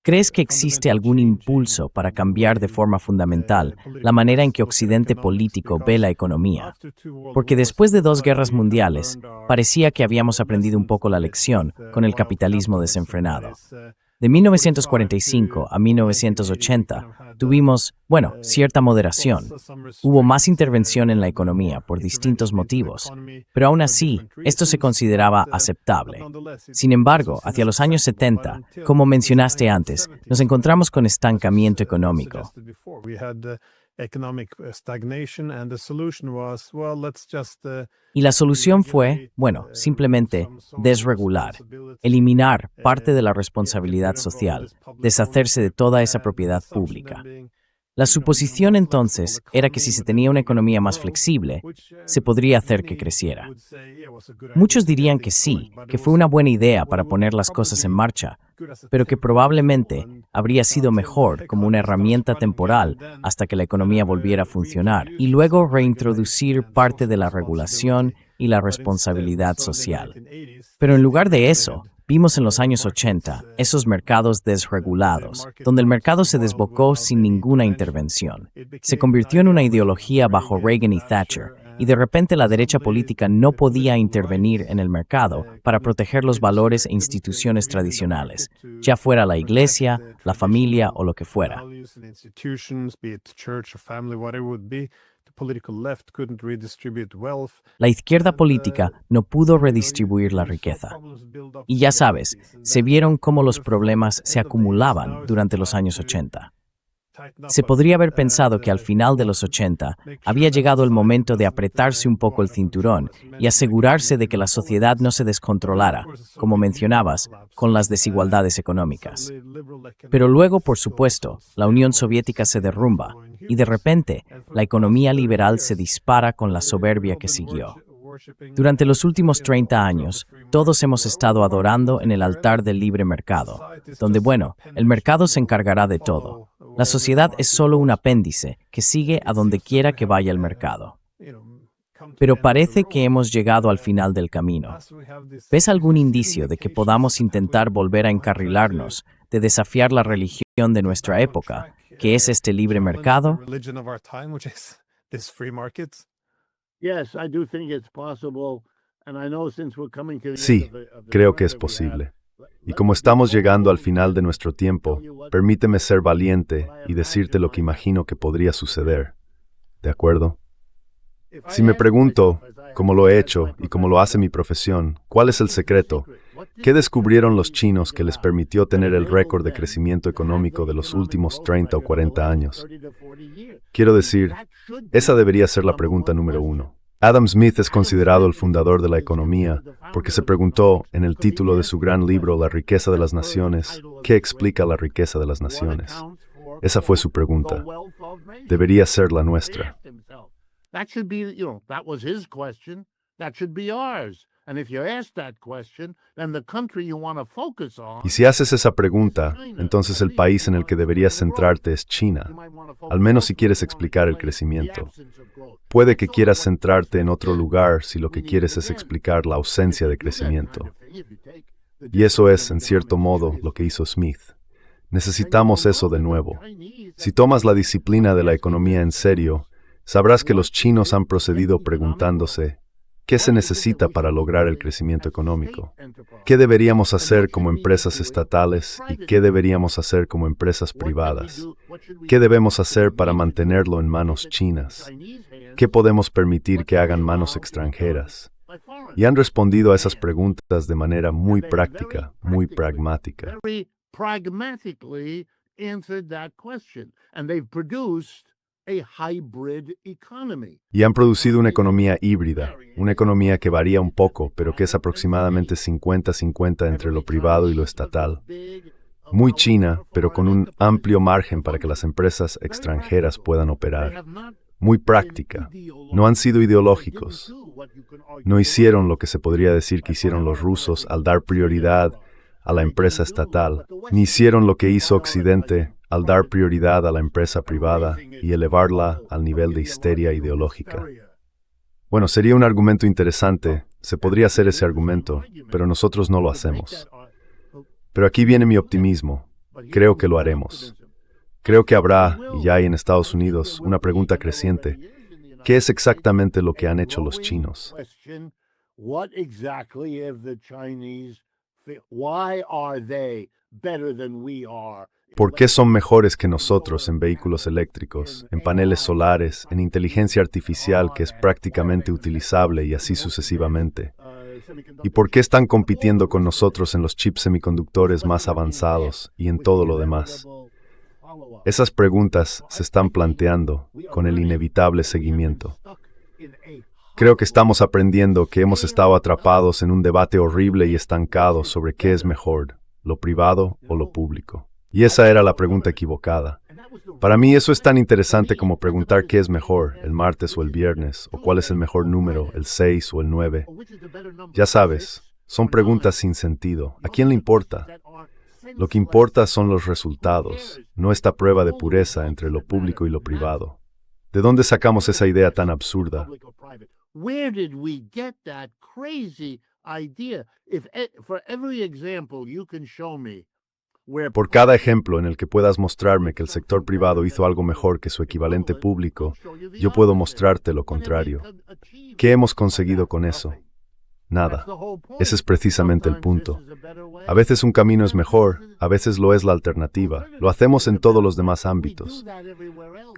¿Crees que existe algún impulso para cambiar de forma fundamental la manera en que Occidente político ve la economía? Porque después de 2 guerras mundiales, parecía que habíamos aprendido un poco la lección con el capitalismo desenfrenado. De 1945 a 1980 tuvimos, cierta moderación. Hubo más intervención en la economía por distintos motivos, pero aún así, esto se consideraba aceptable. Sin embargo, hacia los años 70, como mencionaste antes, nos encontramos con estancamiento económico. Y la solución fue, simplemente desregular, eliminar parte de la responsabilidad social, deshacerse de toda esa propiedad pública. La suposición entonces era que si se tenía una economía más flexible, se podría hacer que creciera. Muchos dirían que sí, que fue una buena idea para poner las cosas en marcha, pero que probablemente habría sido mejor como una herramienta temporal hasta que la economía volviera a funcionar y luego reintroducir parte de la regulación y la responsabilidad social. Pero en lugar de eso, vimos en los años 80 esos mercados desregulados, donde el mercado se desbocó sin ninguna intervención. Se convirtió en una ideología bajo Reagan y Thatcher, y de repente la derecha política no podía intervenir en el mercado para proteger los valores e instituciones tradicionales, ya fuera la iglesia, la familia o lo que fuera. La izquierda política no pudo redistribuir la riqueza. Y ya sabes, se vieron cómo los problemas se acumulaban durante los años 80. Se podría haber pensado que al final de los 80 había llegado el momento de apretarse un poco el cinturón y asegurarse de que la sociedad no se descontrolara, como mencionabas, con las desigualdades económicas. Pero luego, por supuesto, la Unión Soviética se derrumba y de repente la economía liberal se dispara con la soberbia que siguió. Durante los últimos 30 años, todos hemos estado adorando en el altar del libre mercado, donde, el mercado se encargará de todo. La sociedad es solo un apéndice que sigue a donde quiera que vaya el mercado. Pero parece que hemos llegado al final del camino. ¿Ves algún indicio de que podamos intentar volver a encarrilarnos, de desafiar la religión de nuestra época, que es este libre mercado? Sí, creo que es posible. Y como estamos llegando al final de nuestro tiempo, permíteme ser valiente y decirte lo que imagino que podría suceder. ¿De acuerdo? Si me pregunto, como lo he hecho y como lo hace mi profesión, ¿cuál es el secreto? ¿Qué descubrieron los chinos que les permitió tener el récord de crecimiento económico de los últimos 30 o 40 años? Quiero decir, esa debería ser la pregunta número 1. Adam Smith es considerado el fundador de la economía porque se preguntó en el título de su gran libro La riqueza de las naciones, ¿qué explica la riqueza de las naciones? Esa fue su pregunta. Debería ser la nuestra. Y si haces esa pregunta, entonces el país en el que deberías centrarte es China, al menos si quieres explicar el crecimiento. Puede que quieras centrarte en otro lugar si lo que quieres es explicar la ausencia de crecimiento. Y eso es, en cierto modo, lo que hizo Smith. Necesitamos eso de nuevo. Si tomas la disciplina de la economía en serio, sabrás que los chinos han procedido preguntándose, ¿qué se necesita para lograr el crecimiento económico? ¿Qué deberíamos hacer como empresas estatales y qué deberíamos hacer como empresas privadas? ¿Qué debemos hacer para mantenerlo en manos chinas? ¿Qué podemos permitir que hagan manos extranjeras? Y han respondido a esas preguntas de manera muy práctica, muy pragmática. Y han producido una economía híbrida, una economía que varía un poco, pero que es aproximadamente 50-50 entre lo privado y lo estatal. Muy china, pero con un amplio margen para que las empresas extranjeras puedan operar. Muy práctica. No han sido ideológicos. No hicieron lo que se podría decir que hicieron los rusos al dar prioridad a la empresa estatal, ni hicieron lo que hizo Occidente al dar prioridad a la empresa privada y elevarla al nivel de histeria ideológica. Bueno, sería un argumento interesante, se podría hacer ese argumento, pero nosotros no lo hacemos. Pero aquí viene mi optimismo. Creo que lo haremos. Creo que habrá, y ya hay en Estados Unidos, una pregunta creciente. ¿Qué es exactamente lo que han hecho los chinos? ¿Por qué son mejores que nosotros en vehículos eléctricos, en paneles solares, en inteligencia artificial que es prácticamente utilizable y así sucesivamente? ¿Y por qué están compitiendo con nosotros en los chips semiconductores más avanzados y en todo lo demás? Esas preguntas se están planteando con el inevitable seguimiento. Creo que estamos aprendiendo que hemos estado atrapados en un debate horrible y estancado sobre qué es mejor, lo privado o lo público. Y esa era la pregunta equivocada. Para mí eso es tan interesante como preguntar qué es mejor, el martes o el viernes, o cuál es el mejor número, el 6 o el 9. Ya sabes, son preguntas sin sentido. ¿A quién le importa? Lo que importa son los resultados, no esta prueba de pureza entre lo público y lo privado. ¿De dónde sacamos esa idea tan absurda? Por cada ejemplo en el que puedas mostrarme que el sector privado hizo algo mejor que su equivalente público, yo puedo mostrarte lo contrario. ¿Qué hemos conseguido con eso? Nada. Ese es precisamente el punto. A veces un camino es mejor, a veces lo es la alternativa. Lo hacemos en todos los demás ámbitos.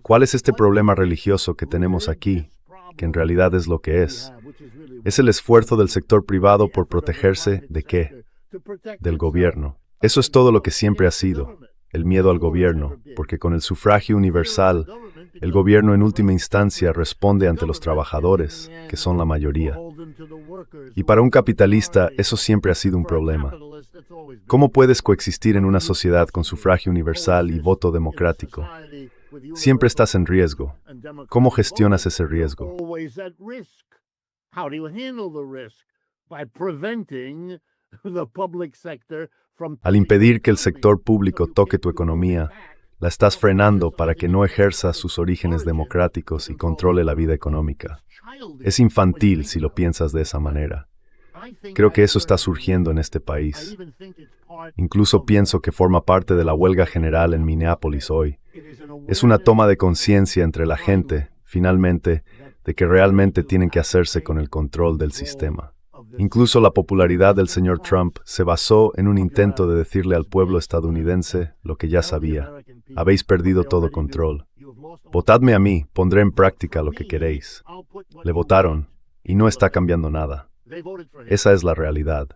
¿Cuál es este problema religioso que tenemos aquí, que en realidad es lo que es? Es el esfuerzo del sector privado por protegerse ¿de qué? Del gobierno. Eso es todo lo que siempre ha sido, el miedo al gobierno, porque con el sufragio universal, el gobierno en última instancia responde ante los trabajadores, que son la mayoría. Y para un capitalista eso siempre ha sido un problema. ¿Cómo puedes coexistir en una sociedad con sufragio universal y voto democrático? Siempre estás en riesgo. ¿Cómo gestionas ese riesgo? Al impedir que el sector público toque tu economía, la estás frenando para que no ejerza sus orígenes democráticos y controle la vida económica. Es infantil si lo piensas de esa manera. Creo que eso está surgiendo en este país. Incluso pienso que forma parte de la huelga general en Minneapolis hoy. Es una toma de conciencia entre la gente, finalmente, de que realmente tienen que hacerse con el control del sistema. Incluso la popularidad del señor Trump se basó en un intento de decirle al pueblo estadounidense lo que ya sabía. Habéis perdido todo control. Votadme a mí, pondré en práctica lo que queréis. Le votaron, y no está cambiando nada. Esa es la realidad.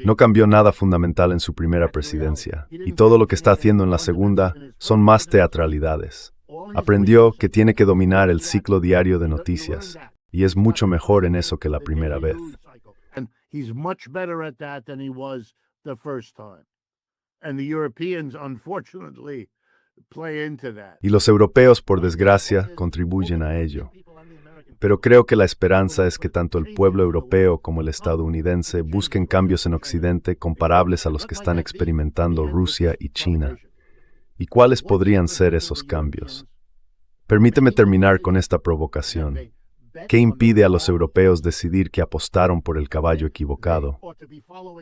No cambió nada fundamental en su primera presidencia, y todo lo que está haciendo en la segunda son más teatralidades. Aprendió que tiene que dominar el ciclo diario de noticias, y es mucho mejor en eso que la primera vez. He's much better at that than he was the first time. And the Europeans, unfortunately, play into that. Y los europeos, por desgracia, contribuyen a ello. Pero creo que la esperanza es que tanto el pueblo europeo como el estadounidense busquen cambios en Occidente comparables a los que están experimentando Rusia y China. ¿Y cuáles podrían ser esos cambios? Permíteme terminar con esta provocación. ¿Qué impide a los europeos decidir que apostaron por el caballo equivocado?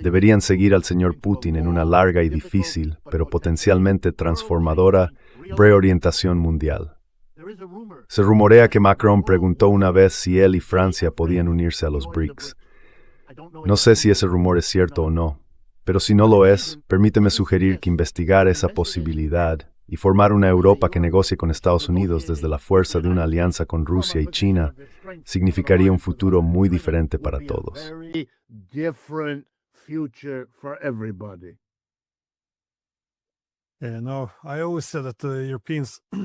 Deberían seguir al señor Putin en una larga y difícil, pero potencialmente transformadora, reorientación mundial. Se rumorea que Macron preguntó una vez si él y Francia podían unirse a los BRICS. No sé si ese rumor es cierto o no, pero si no lo es, permíteme sugerir que investigar esa posibilidad y formar una Europa que negocie con Estados Unidos desde la fuerza de una alianza con Rusia y China significaría un futuro muy diferente para todos.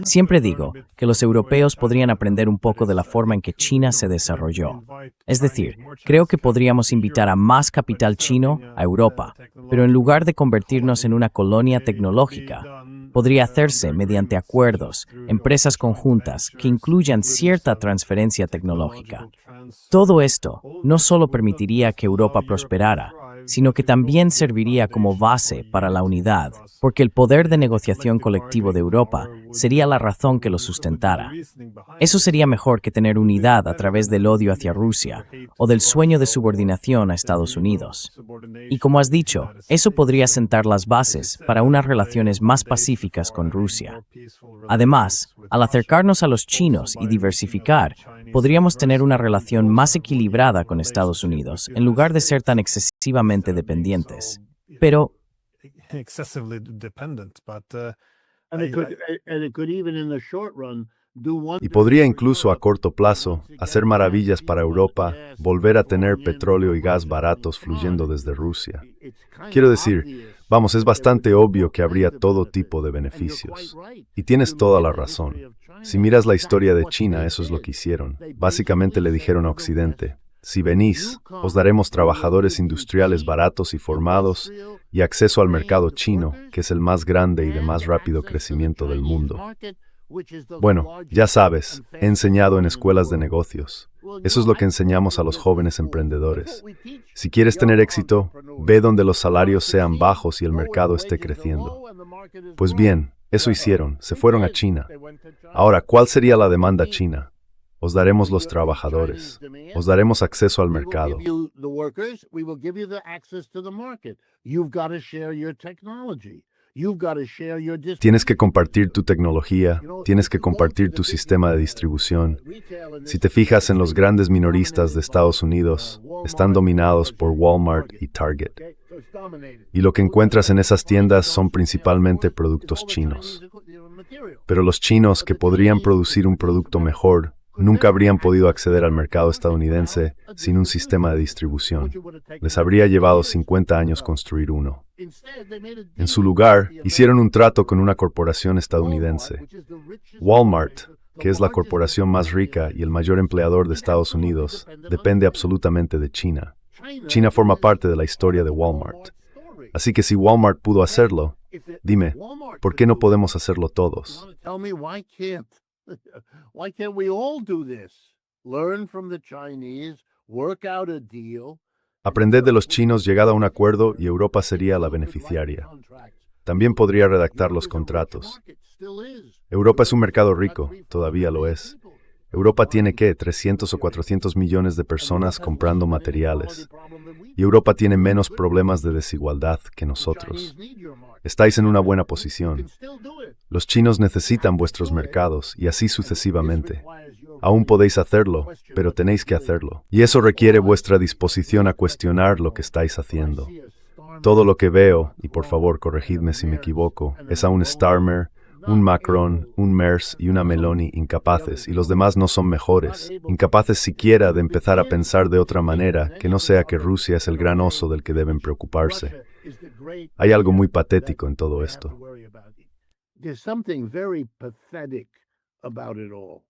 Siempre digo que los europeos podrían aprender un poco de la forma en que China se desarrolló. Es decir, creo que podríamos invitar a más capital chino a Europa, pero en lugar de convertirnos en una colonia tecnológica, podría hacerse mediante acuerdos, empresas conjuntas que incluyan cierta transferencia tecnológica. Todo esto no solo permitiría que Europa prosperara, sino que también serviría como base para la unidad, porque el poder de negociación colectivo de Europa sería la razón que lo sustentara. Eso sería mejor que tener unidad a través del odio hacia Rusia o del sueño de subordinación a Estados Unidos. Y como has dicho, eso podría sentar las bases para unas relaciones más pacíficas con Rusia. Además, al acercarnos a los chinos y diversificar, podríamos tener una relación más equilibrada con Estados Unidos, en lugar de ser tan excesivamente dependientes. Pero, And it could even in the short run do one. Y podría incluso a corto plazo hacer maravillas para Europa, volver a tener petróleo y gas baratos fluyendo desde Rusia. Quiero decir, vamos, es bastante obvio que habría todo tipo de beneficios. Y tienes toda la razón. Si miras la historia de China, eso es lo que hicieron. Básicamente le dijeron a Occidente: si venís, os daremos trabajadores industriales baratos y formados y acceso al mercado chino, que es el más grande y de más rápido crecimiento del mundo. Bueno, ya sabes, he enseñado en escuelas de negocios. Eso es lo que enseñamos a los jóvenes emprendedores. Si quieres tener éxito, ve donde los salarios sean bajos y el mercado esté creciendo. Pues bien, eso hicieron, se fueron a China. Ahora, ¿cuál sería la demanda china? Os daremos los trabajadores, os daremos acceso al mercado. Tienes que compartir tu tecnología, tienes que compartir tu sistema de distribución. Si te fijas en los grandes minoristas de Estados Unidos, están dominados por Walmart y Target. Y lo que encuentras en esas tiendas son principalmente productos chinos. Pero los chinos que podrían producir un producto mejor nunca habrían podido acceder al mercado estadounidense sin un sistema de distribución. Les habría llevado 50 años construir uno. En su lugar, hicieron un trato con una corporación estadounidense. Walmart, que es la corporación más rica y el mayor empleador de Estados Unidos, depende absolutamente de China. China forma parte de la historia de Walmart. Así que si Walmart pudo hacerlo, dime, ¿por qué no podemos hacerlo todos? Why can't we all do this? Learn from the Chinese, work out a deal. Aprended de los chinos, llegad a un acuerdo y Europa sería la beneficiaria. También podría redactar los contratos. Europa es un mercado rico, todavía lo es. Europa tiene, ¿qué?, 300 o 400 millones de personas comprando materiales. Y Europa tiene menos problemas de desigualdad que nosotros. Estáis en una buena posición. Los chinos necesitan vuestros mercados y así sucesivamente. Aún podéis hacerlo, pero tenéis que hacerlo. Y eso requiere vuestra disposición a cuestionar lo que estáis haciendo. Todo lo que veo, y por favor corregidme si me equivoco, es a un Starmer, un Macron, un Merz y una Meloni incapaces, y los demás no son mejores, incapaces siquiera de empezar a pensar de otra manera que no sea que Rusia es el gran oso del que deben preocuparse. Hay algo muy patético en todo esto. There's something very pathetic about it all.